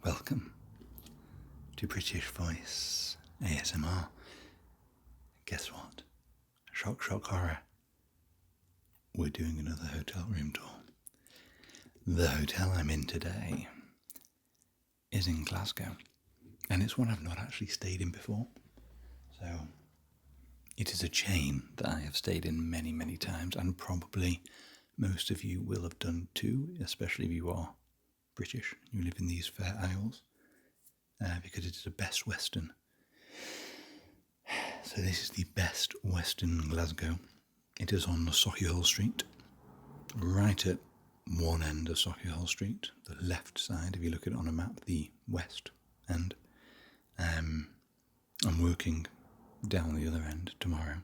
Welcome to British Voice ASMR. Guess what? Shock, shock, horror. We're doing another hotel room tour. The hotel I'm in today is in Glasgow, and it's one I've not actually stayed in before. So it is a chain that I have stayed in many, many times, and probably most of you will have done too, especially if you are British, you live in these Fair Isles, because it is a Best Western. So this is the Best Western Glasgow. It is on Sauchiehall Street, right at one end of Sauchiehall Street, the left side, if you look at it on a map, the west end. I'm working down the other end tomorrow.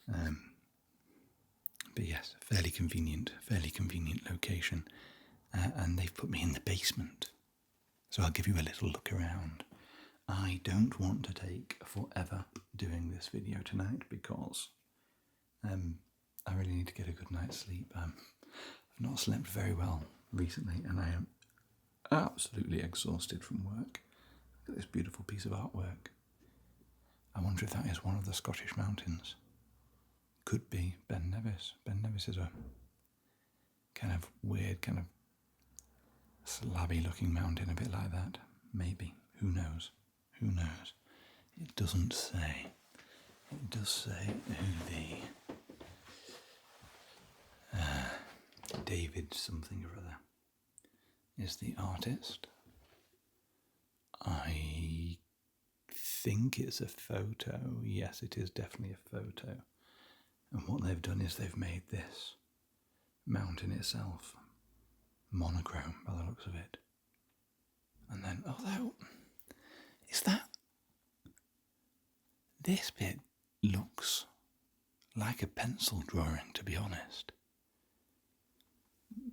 But yes, fairly convenient location. And they've put me in the basement. So I'll give you a little look around. I don't want to take forever doing this video tonight because I really need to get a good night's sleep. I've not slept very well recently and I am absolutely exhausted from work. Look at this beautiful piece of artwork. I wonder if that is one of the Scottish mountains. Could be Ben Nevis. Ben Nevis is a kind of weird, kind of slabby looking mountain, a bit like that. Maybe. Who knows? Who knows? It doesn't say. It does say who the David something or other is the artist. I think it's a photo. Yes, it is definitely a photo. And what they've done is they've made this mountain itself monochrome by the looks of it. And then, although, is that, this bit looks like a pencil drawing, to be honest.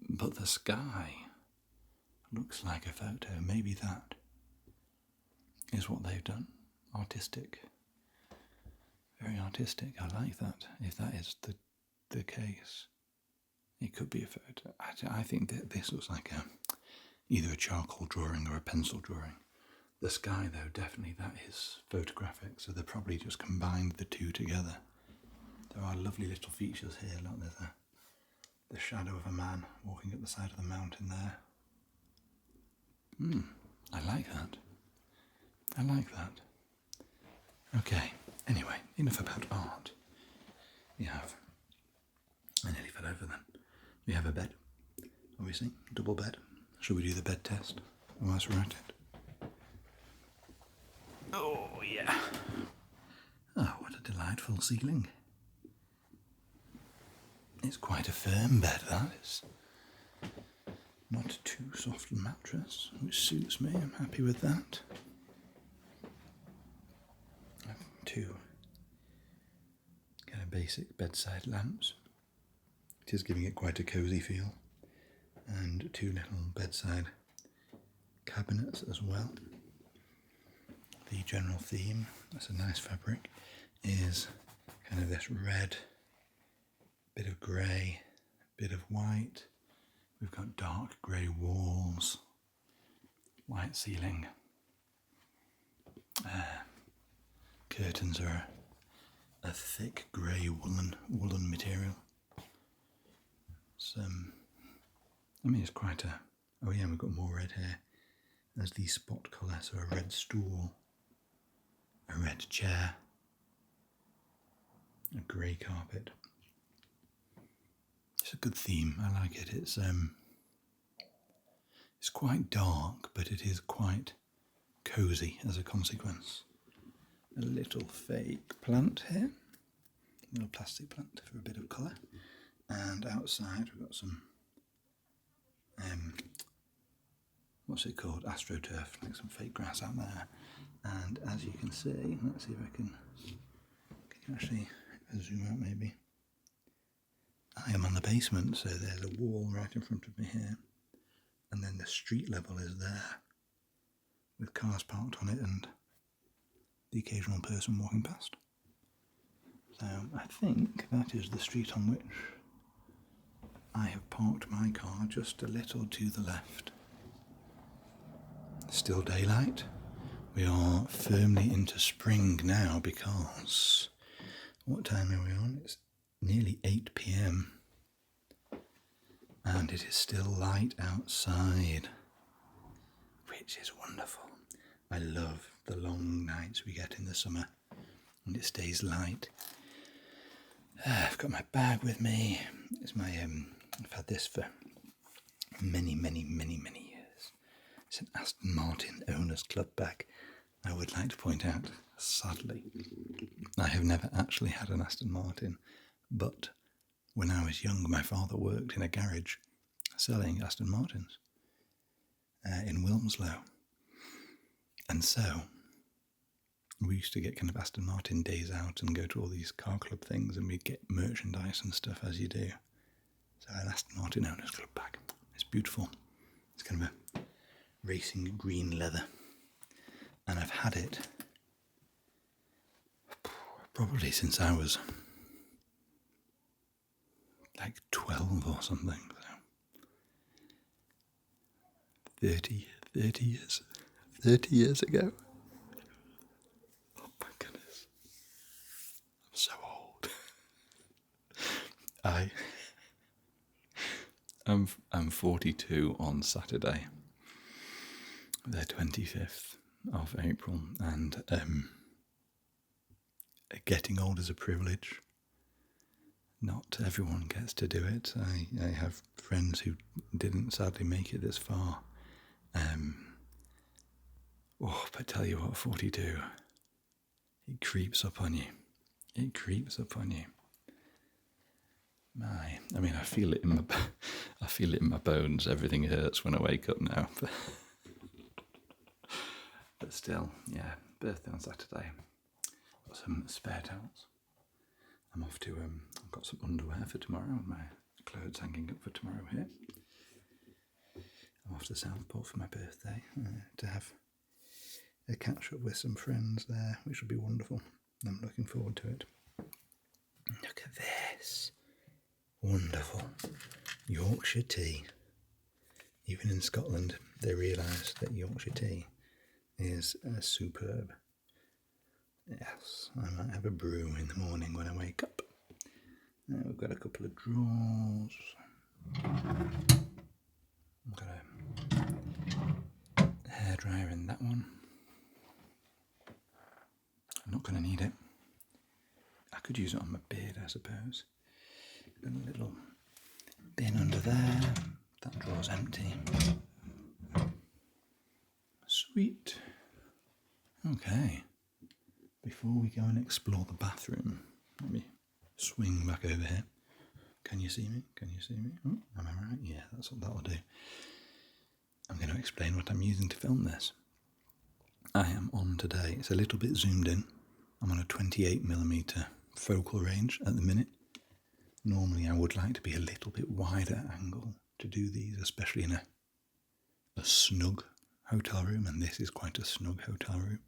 But the sky looks like a photo. Maybe that is what they've done. Artistic. Very artistic. I like that, if that is the case. It could be a photo. I think that this looks like either a charcoal drawing or a pencil drawing. The sky, though, definitely that is photographic, so they probably just combined the two together. There are lovely little features here. Look, there's the shadow of a man walking up the side of the mountain there. I like that. I like that. Okay, anyway, enough about art. I nearly fell over then. We have a bed, obviously, double bed. Shall we do the bed test whilst we're at it? Oh, yeah. Oh, what a delightful ceiling. It's quite a firm bed, that is. Not too soft a mattress, which suits me. I'm happy with that. I have two kind of basic bedside lamps. It is giving it quite a cosy feel. And two little bedside cabinets as well. The general theme, that's a nice fabric, is kind of this red, bit of grey, bit of white. We've got dark grey walls, white ceiling. Curtains are a thick grey woolen material. It's quite a... Oh yeah, we've got more red here. There's the spot colour, so a red stool, a red chair, a grey carpet. It's a good theme, I like it. It's quite dark, but it is quite cosy as a consequence. A little fake plant here, a little plastic plant for a bit of colour. And outside we've got some, what's it called? AstroTurf, like some fake grass out there. And as you can see, let's see if I can actually zoom out maybe. I am on the basement, so there's a wall right in front of me here. And then the street level is there, with cars parked on it and the occasional person walking past. So I think that is the street on which I have parked my car, just a little to the left. Still daylight. We are firmly into spring now because what time are we on? It's nearly 8 p.m. and it is still light outside, which is wonderful. I love the long nights we get in the summer and it stays light. I've got my bag with me. It's my I've had this for many years. It's an Aston Martin Owners Club bag. I would like to point out, sadly, I have never actually had an Aston Martin, but when I was young, my father worked in a garage selling Aston Martins in Wilmslow. And so we used to get kind of Aston Martin days out and go to all these car club things, and we'd get merchandise and stuff as you do. So an Aston Martin Owners Club bag. It's beautiful. It's kind of a racing green leather. And I've had it probably since I was like 12 or something. So 30 years ago. Oh my goodness. I'm so old. I'm 42 on Saturday, the 25th of April, and getting old is a privilege. Not everyone gets to do it. I have friends who didn't sadly make it this far. But tell you what, 42, it creeps up on you. It creeps up on you. I feel it in my bones. Everything hurts when I wake up now. But still, yeah. Birthday on Saturday. Got some spare towels. I'm off to. I've got some underwear for tomorrow. My clothes hanging up for tomorrow here. I'm off to Southport for my birthday to have a catch up with some friends there, which will be wonderful. I'm looking forward to it. Look at this. Wonderful. Yorkshire tea. Even in Scotland, they realise that Yorkshire tea is superb. Yes, I might have a brew in the morning when I wake up. We've got a couple of drawers. I've got a hairdryer in that one. I'm not going to need it. I could use it on my beard, I suppose. Got a little bin under there. That drawer's empty. Sweet. Okay. Before we go and explore the bathroom, let me swing back over here. Can you see me? Can you see me? Oh, am I right? Yeah, that's what that'll do. I'm going to explain what I'm using to film this. I am on today, it's a little bit zoomed in. I'm on a 28mm focal range at the minute. Normally I would like to be a little bit wider angle to do these, especially in a snug hotel room, and this is quite a snug hotel room.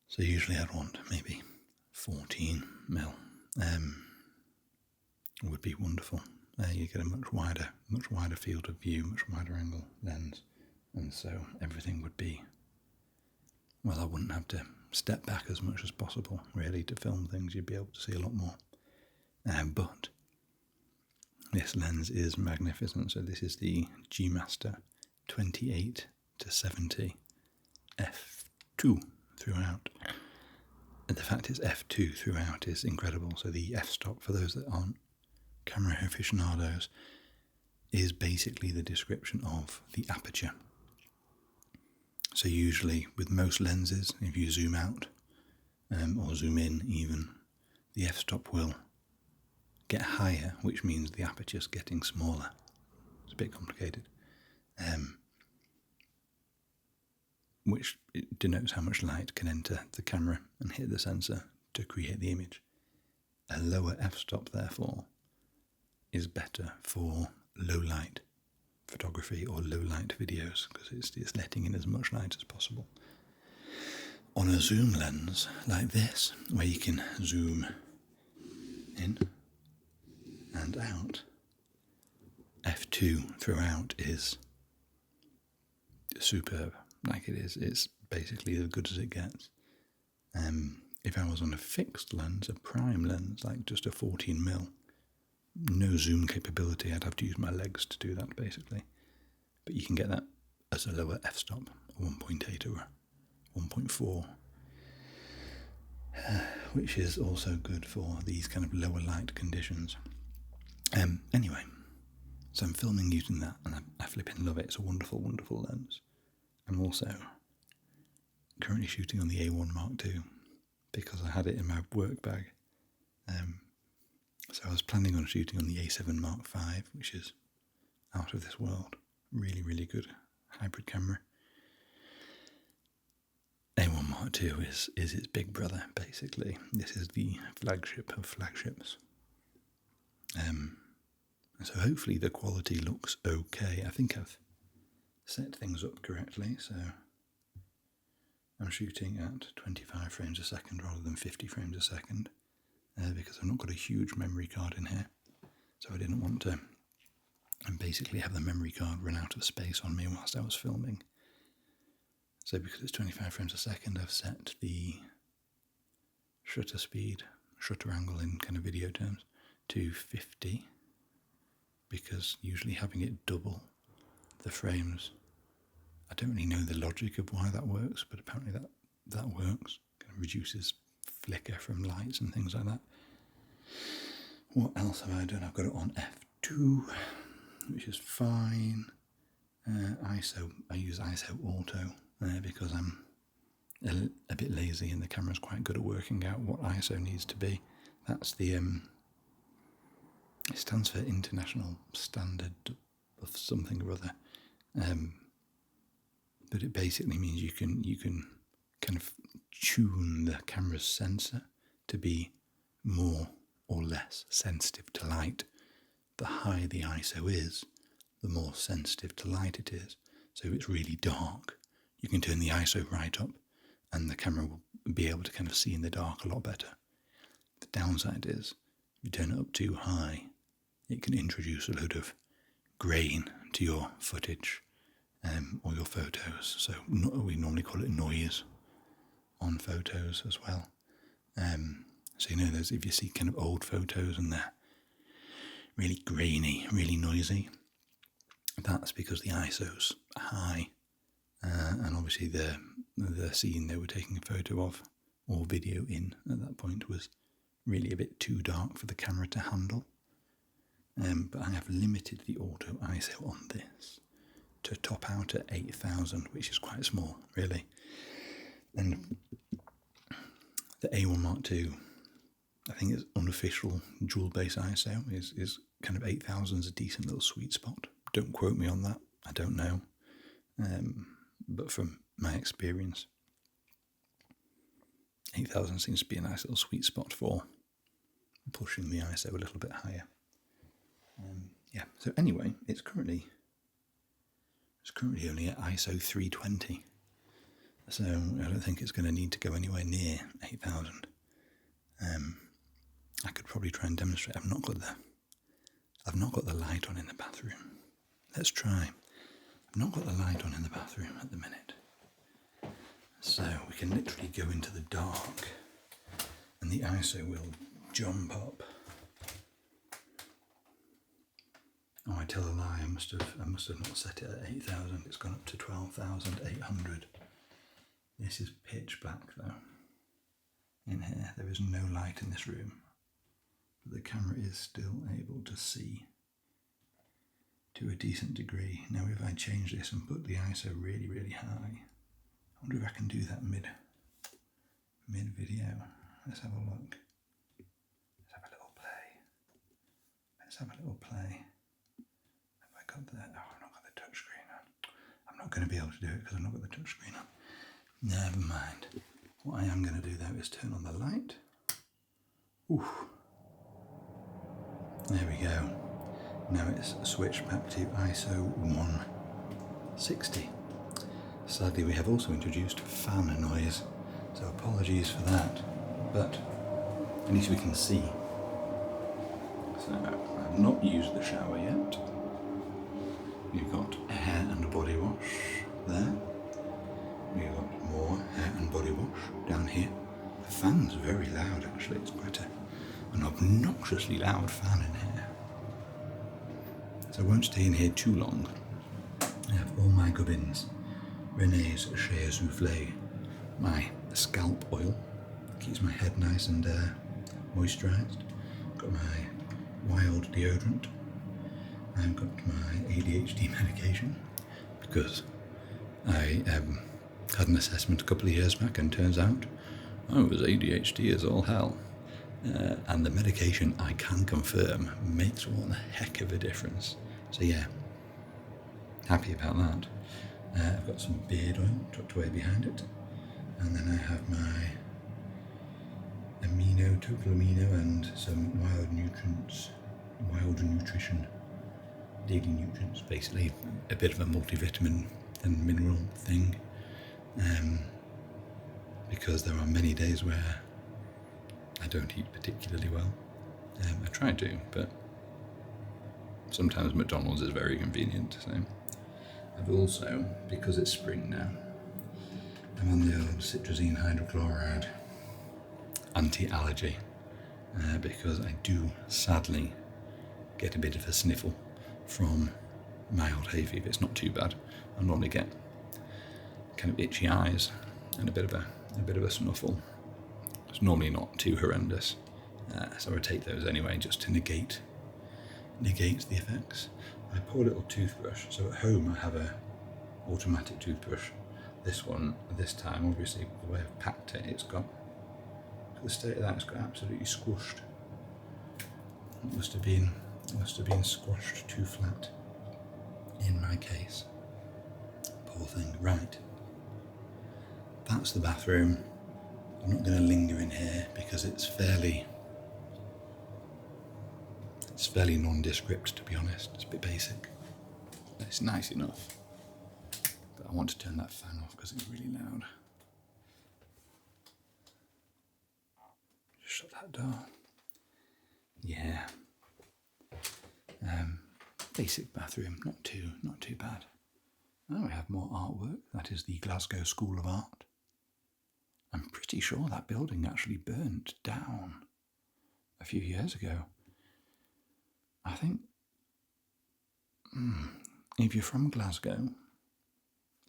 So usually I'd want maybe 14mm. Would be wonderful. You get a much wider field of view, much wider angle lens, and so everything would be, well, I wouldn't have to step back as much as possible really to film things. You'd be able to see a lot more. But this lens is magnificent. So this is the G Master 28-70 f2 throughout. And the fact it's f2 throughout is incredible. So the f-stop, for those that aren't camera aficionados, is basically the description of the aperture. So usually with most lenses, if you zoom out or zoom in even, the f-stop will get higher, which means the aperture's getting smaller. It's a bit complicated. Which denotes how much light can enter the camera and hit the sensor to create the image. A lower f-stop, therefore, is better for low light photography or low light videos because it's letting in as much light as possible. On a zoom lens like this, where you can zoom in and out, f2 throughout is superb. Like it's basically as good as it gets. If I was on a fixed lens, a prime lens, like just a 14mm, no zoom capability, I'd have to use my legs to do that basically. But you can get that as a lower f-stop, a 1.8 or a 1.4, which is also good for these kind of lower light conditions. Anyway, so I'm filming using that, and I flipping love it. It's a wonderful, wonderful lens. I'm also currently shooting on the A1 Mark II because I had it in my work bag. So I was planning on shooting on the A7 Mark V, which is out of this world. Really, really good hybrid camera. A1 Mark II is its big brother, basically. This is the flagship of flagships. So hopefully the quality looks okay. I think I've set things up correctly, so I'm shooting at 25 frames a second rather than 50 frames a second, because I've not got a huge memory card in here, so I didn't want to basically have the memory card run out of space on me whilst I was filming. So because it's 25 frames a second, I've set the shutter speed, shutter angle in kind of video terms, to 50, because usually having it double the frames, I don't really know the logic of why that works, but apparently that works. Kind of reduces flicker from lights and things like that. What else have I done? I've got it on f2, which is fine. ISO, I use ISO auto because I'm a bit lazy, and the camera's quite good at working out what ISO needs to be. That's the it stands for International Standard of something or other, but it basically means you can kind of tune the camera's sensor to be more or less sensitive to light. The higher the ISO is, the more sensitive to light it is. So if it's really dark, you can turn the ISO right up and the camera will be able to kind of see in the dark a lot better. The downside is, if you turn it up too high, it can introduce a load of grain to your footage or your photos. So we normally call it noise on photos as well. So if you see kind of old photos and they're really grainy, really noisy, that's because the ISO's high, and obviously the scene they were taking a photo of or video in at that point was really a bit too dark for the camera to handle. But I have limited the auto ISO on this to top out at 8000, which is quite small, really. And the A1 Mark II, I think its unofficial dual base ISO is kind of 8000 is a decent little sweet spot. Don't quote me on that, I don't know. But from my experience, 8000 seems to be a nice little sweet spot for pushing the ISO a little bit higher. So anyway, it's currently only at ISO 320, so I don't think it's going to need to go anywhere near 8000. I could probably try and demonstrate. I've not got the light on in the bathroom. Let's try. I've not got the light on in the bathroom at the minute, so we can literally go into the dark, and the ISO will jump up. Oh, I tell a lie. I must have not set it at 8000. It's gone up to 12,800. This is pitch black though. In here, there is no light in this room, but the camera is still able to see to a decent degree. Now, if I change this and put the ISO really, really high, I wonder if I can do that mid video. Let's have a look. Let's have a little play. Have I got that? Oh, I've not got the touch screen on. I'm not going to be able to do it because I've not got the touch screen on. Never mind. What I am going to do though is turn on the light. Oof. There we go. Now it's switched back to ISO 160. Sadly, we have also introduced fan noise, so apologies for that, but at least we can see. So I've not used the shower yet. You've got a hair and a body wash there. down here. The fan's very loud, actually. It's quite an obnoxiously loud fan in here. So I won't stay in here too long. I have all my gubbins. Renee's Shea Soufflé, my scalp oil, keeps my head nice and moisturised. Got my wild deodorant. I've got my ADHD medication because I had an assessment a couple of years back and turns out I was ADHD as all hell. And the medication, I can confirm, makes one heck of a difference. So yeah, happy about that. I've got some beard oil tucked away behind it. And then I have my total amino and some wild nutrition, daily nutrients, basically a bit of a multivitamin and mineral thing. Because there are many days where I don't eat particularly well. I try to, but sometimes McDonald's is very convenient. So I've also, because it's spring now, I'm on the old citrazine hydrochloride anti-allergy because I do sadly get a bit of a sniffle from mild hay fever. It's not too bad. I normally get kind of itchy eyes and a bit of a snuffle. It's normally not too horrendous, so I take those anyway just to negate the effects. I pour a little toothbrush. So at home I have a automatic toothbrush. This one, this time, obviously the way I've packed it, it's got the state of that. It's got absolutely squashed. It must have been squashed too flat in my case. Poor thing. Right. That's the bathroom. I'm not going to linger in here because it's fairly nondescript, to be honest. It's a bit basic. It's nice enough. But I want to turn that fan off because it's really loud. Just shut that door. Yeah. Basic bathroom, not too bad. Now we have more artwork. That is the Glasgow School of Art. I'm pretty sure that building actually burnt down a few years ago. I think, if you're from Glasgow,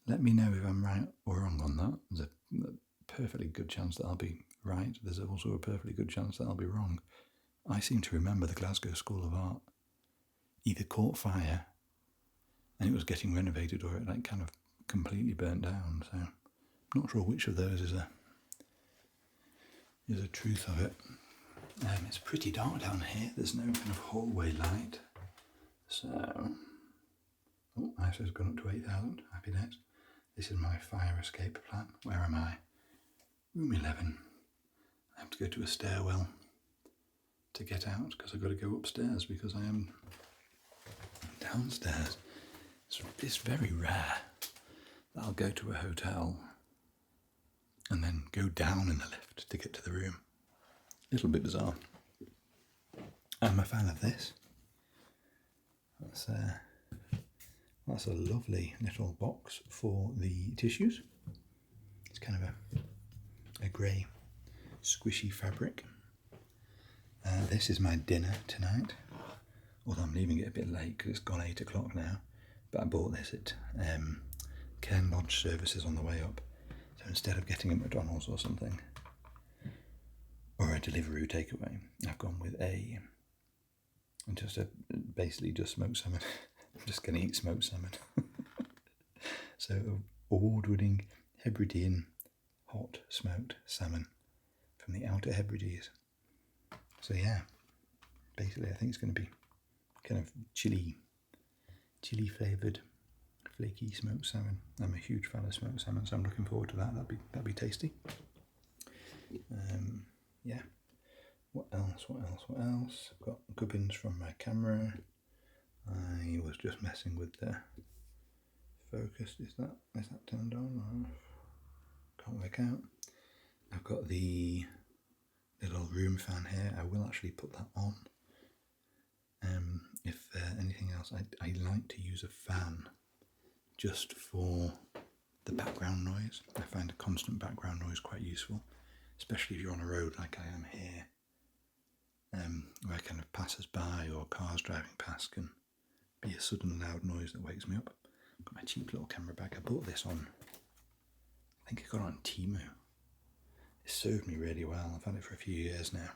let me know if I'm right or wrong on that. There's a perfectly good chance that I'll be right. There's also a perfectly good chance that I'll be wrong. I seem to remember the Glasgow School of Art either caught fire and it was getting renovated, or it kind of completely burnt down. So I'm not sure which of those is a truth of it. It's pretty dark down here. There's no kind of hallway light. So, ISO's gone up to 8,000. Happy days. This is my fire escape plan. Where am I? Room 11. I have to go to a stairwell to get out because I've got to go upstairs because I am downstairs. It's very rare that I'll go to a hotel and then go down in the lift to get to the room. A little bit bizarre. I'm a fan of this. That's a lovely little box for the tissues. It's kind of a grey, squishy fabric. This is my dinner tonight. Although I'm leaving it a bit late because it's gone 8 o'clock now. But I bought this at Cairn Lodge Services on the way up. So instead of getting a McDonald's or something, or a Deliveroo takeaway, I've gone with basically just smoked salmon. I'm just going to eat smoked salmon. So award-winning Hebridean hot smoked salmon from the Outer Hebrides. So yeah, basically I think it's going to be kind of chili flavoured, flaky smoked salmon. I'm a huge fan of smoked salmon, so I'm looking forward to that. That'd be tasty. Yeah. What else? I've got gubbins from my camera. I was just messing with the focus. Is that turned on? Or can't work out. I've got the little room fan here. I will actually put that on. If anything else, I like to use a fan just for the background noise. I find a constant background noise quite useful, especially if you're on a road like I am here, where kind of passers-by or cars driving past can be a sudden loud noise that wakes me up. I've got my cheap little camera bag. I bought this on, I think I got it on Temu. It served me really well. I've had it for a few years now.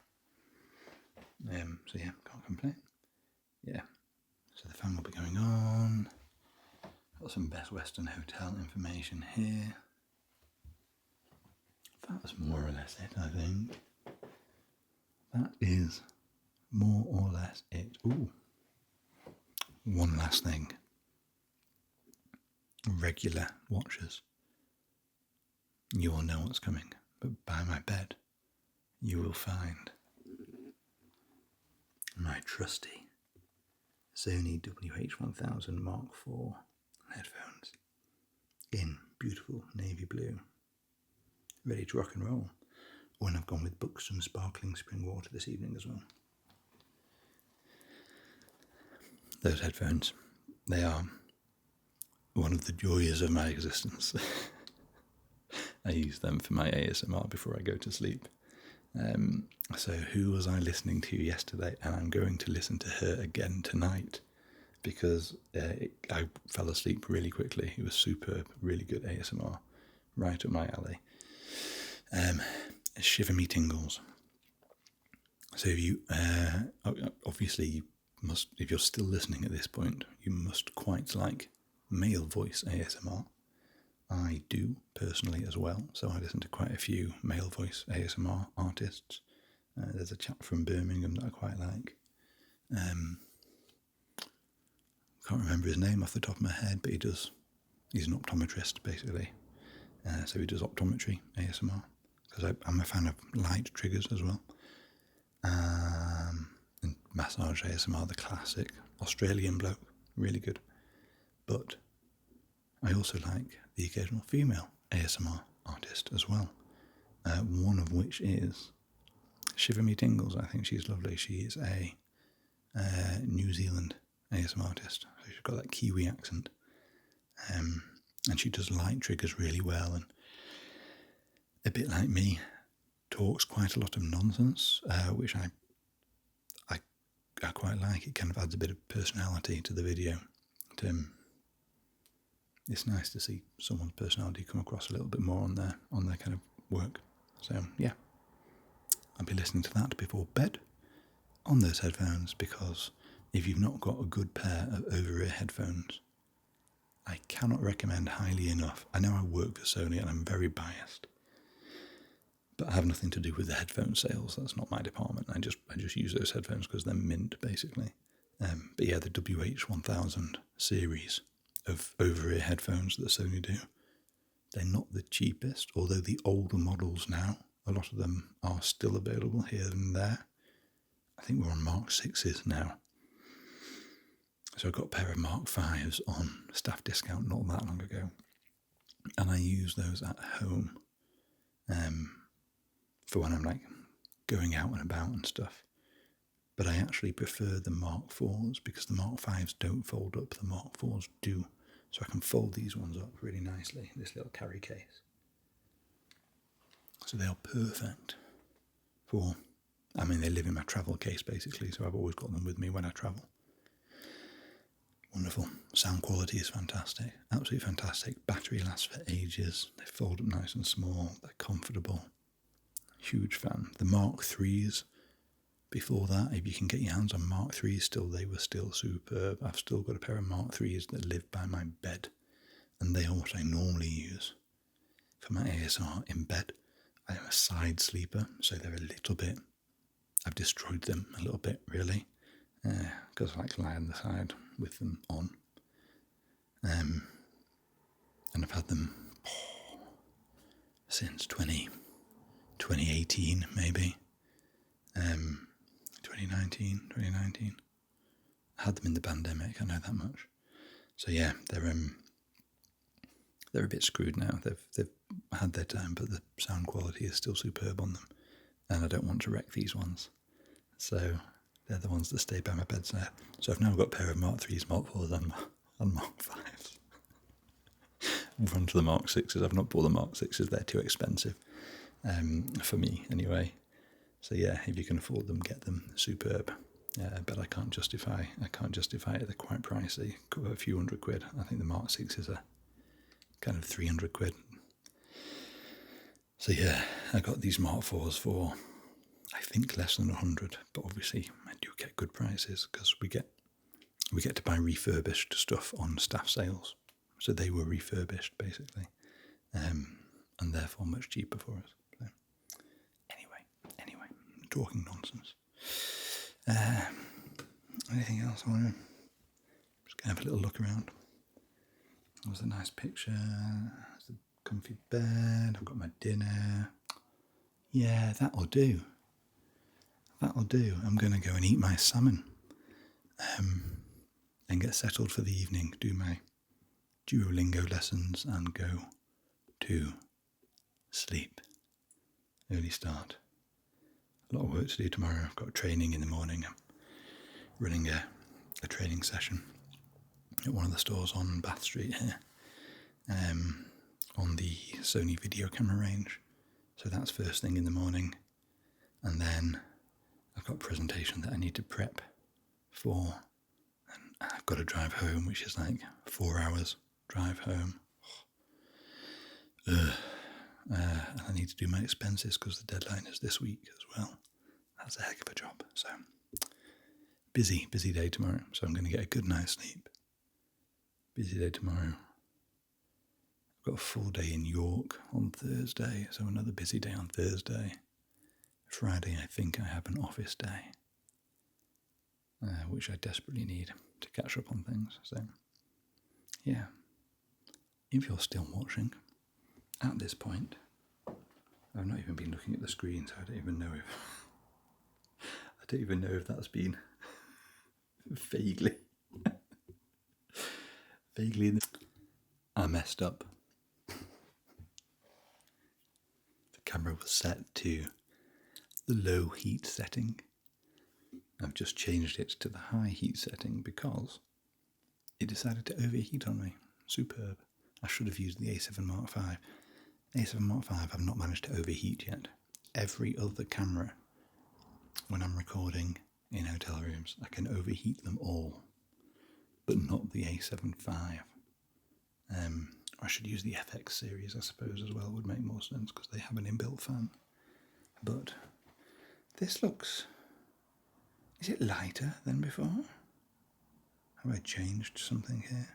So yeah, can't complain. Yeah, so the fan will be going on. Got some Best Western Hotel information here. That was more or less it, I think. That is more or less it. Ooh. One last thing. Regular watchers, you will know what's coming, but by my bed, you will find my trusty Sony WH-1000 Mark IV headphones in beautiful navy blue, ready to rock and roll. When I've gone with books and sparkling spring water this evening as well. Those headphones, they are one of the joys of my existence. I use them for my ASMR before I go to sleep. So who was I listening to yesterday? And I'm going to listen to her again tonight because I fell asleep really quickly. It was superb, really good ASMR, right up my alley. Shiver Me Tingles. So if you, obviously you must, if you're still listening at this point, you must quite like male voice ASMR. I do personally as well, so I listen to quite a few male voice ASMR artists. There's a chap from Birmingham that I quite like. Can't remember his name off the top of my head, but he's an optometrist basically. So he does optometry ASMR, because I'm a fan of light triggers as well. And massage ASMR, the classic Australian bloke, really good. But I also like the occasional female ASMR artist as well. One of which is Shiver Me Tingles. I think she's lovely. She is a New Zealand ASMR artist. So she's got that Kiwi accent. And she does light triggers really well, and a bit like me, talks quite a lot of nonsense, which I quite like. It kind of adds a bit of personality to the video. It's nice to see someone's personality come across a little bit more on their kind of work. So yeah, I'll be listening to that before bed on those headphones, because if you've not got a good pair of over-ear headphones, I cannot recommend highly enough. I know I work for Sony and I'm very biased, but I have nothing to do with the headphone sales. That's not my department. I just use those headphones because they're mint, basically. But yeah, the WH-1000 series of over-ear headphones that Sony do, they're not the cheapest, although the older models now, a lot of them are still available here and there. I think we're on Mark 6s now. So I got a pair of Mark 5s on staff discount not that long ago, and I use those at home for when I'm like going out and about and stuff. But I actually prefer the Mark 4s because the Mark 5s don't fold up, the Mark 4s do. So I can fold these ones up really nicely, this little carry case. So they are perfect for, I mean, they live in my travel case basically, so I've always got them with me when I travel. Wonderful. Sound quality is fantastic. Absolutely fantastic. Battery lasts for ages. They fold up nice and small. They're comfortable. Huge fan. The Mark 3s, before that, if you can get your hands on Mark 3s still, they were still superb. I've still got a pair of Mark 3s that live by my bed, and they are what I normally use for my ASMR in bed. I am a side sleeper, so they're a little bit, I've destroyed them a little bit, really, because I like to lie on the side with them on. And I've had them since 2018, maybe. 2019. I had them in the pandemic, I know that much. So yeah, they're a bit screwed now. They've had their time, but the sound quality is still superb on them, and I don't want to wreck these ones. So they're the ones that stay by my bedside. So I've now got a pair of Mark 3s, Mark 4s, and Mark 5s. run to the Mark 6s. I've not bought the Mark 6s. They're too expensive for me anyway. So yeah, if you can afford them, get them. Superb. But I can't justify it. They're quite pricey, a few £100. I think the Mark 6s are kind of £300. So yeah, I got these Mark 4s for, I think, less than 100. But obviously, I do get good prices because we get to buy refurbished stuff on staff sales. So they were refurbished basically, and therefore much cheaper for us. So anyway, talking nonsense. Anything else I want to just gonna have a little look around? That was a nice picture. There's a comfy bed. I've got my dinner. Yeah, that'll do. I'm going to go and eat my salmon and get settled for the evening, do my Duolingo lessons and go to sleep. Early start. A lot of work to do tomorrow. I've got training in the morning. I'm running a training session at one of the stores on Bath Street here, on the Sony video camera range. So that's first thing in the morning. And then I've got a presentation that I need to prep for. And I've got to drive home, which is like 4 hours drive home. And I need to do my expenses because the deadline is this week as well. That's a heck of a job. So busy day tomorrow. So I'm going to get a good night's sleep. Busy day tomorrow. I've got a full day in York on Thursday, so another busy day on Thursday. Friday, I think I have an office day, which I desperately need to catch up on things. So, yeah. If you're still watching at this point, I've not even been looking at the screen, so I don't even know if that's been vaguely in the... I messed up. The camera was set to the low heat setting. I've just changed it to the high heat setting because it decided to overheat on me. Superb. I should have used the A7 Mark V. A7 Mark V I've not managed to overheat yet. Every other camera, when I'm recording in hotel rooms, I can overheat them all, but not the A7 V. I should use the FX series, I suppose, as well. Would make more sense because they have an inbuilt fan. But this looks... Is it lighter than before? Have I changed something here?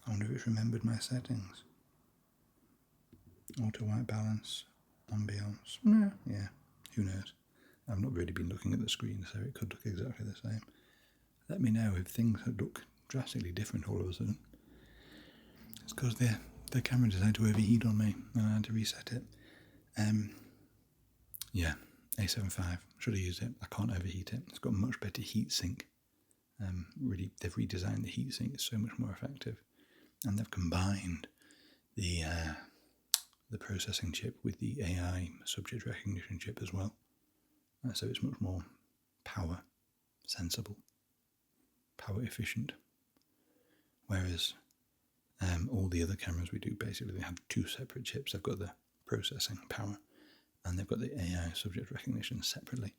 I wonder if it's remembered my settings. Auto white balance, ambience. Yeah, who knows? I've not really been looking at the screen, so it could look exactly the same. Let me know if things look drastically different all of a sudden. It's because the camera decided to overheat on me and I had to reset it. Yeah, A7 V, should have used it. I can't overheat it. It's got a much better heat sink. Really, they've redesigned the heat sink. It's so much more effective. And they've combined the processing chip with the AI subject recognition chip as well. So it's much more power sensible, power efficient. Whereas all the other cameras we do, basically, they have two separate chips. They've got the processing power and they've got the AI subject recognition separately.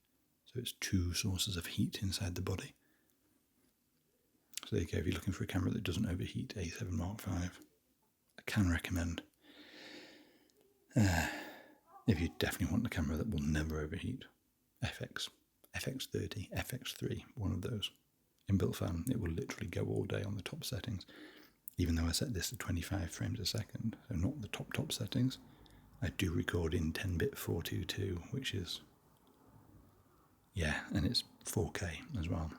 So it's two sources of heat inside the body. So there you go, if you're looking for a camera that doesn't overheat, A7 Mark V, I can recommend. If you definitely want a camera that will never overheat, FX30, FX3, one of those. Inbuilt fan, it will literally go all day on the top settings. Even though I set this to 25 frames a second, so not the top settings, I do record in 10-bit 422, which is, yeah, and it's 4K as well.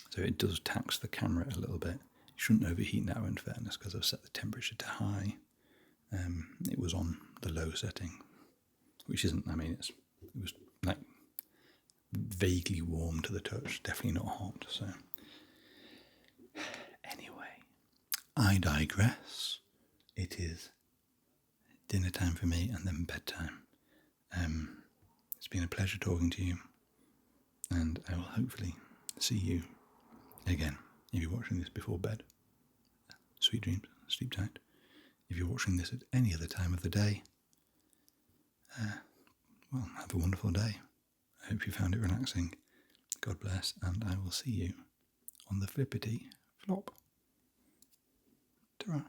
So it does tax the camera a little bit. It shouldn't overheat now, in fairness, because I've set the temperature to high. It was on the low setting, which isn't, I mean, it was like vaguely warm to the touch, definitely not hot, so. Anyway, I digress. It is dinner time for me and then bedtime. It's been a pleasure talking to you, and I will hopefully see you again if you're watching this before bed. sweet dreams. Sleep tight. If you're watching this at any other time of the day, well, have a wonderful day. I hope you found it relaxing. God bless, and I will see you on the flippity flop. Ta-ra.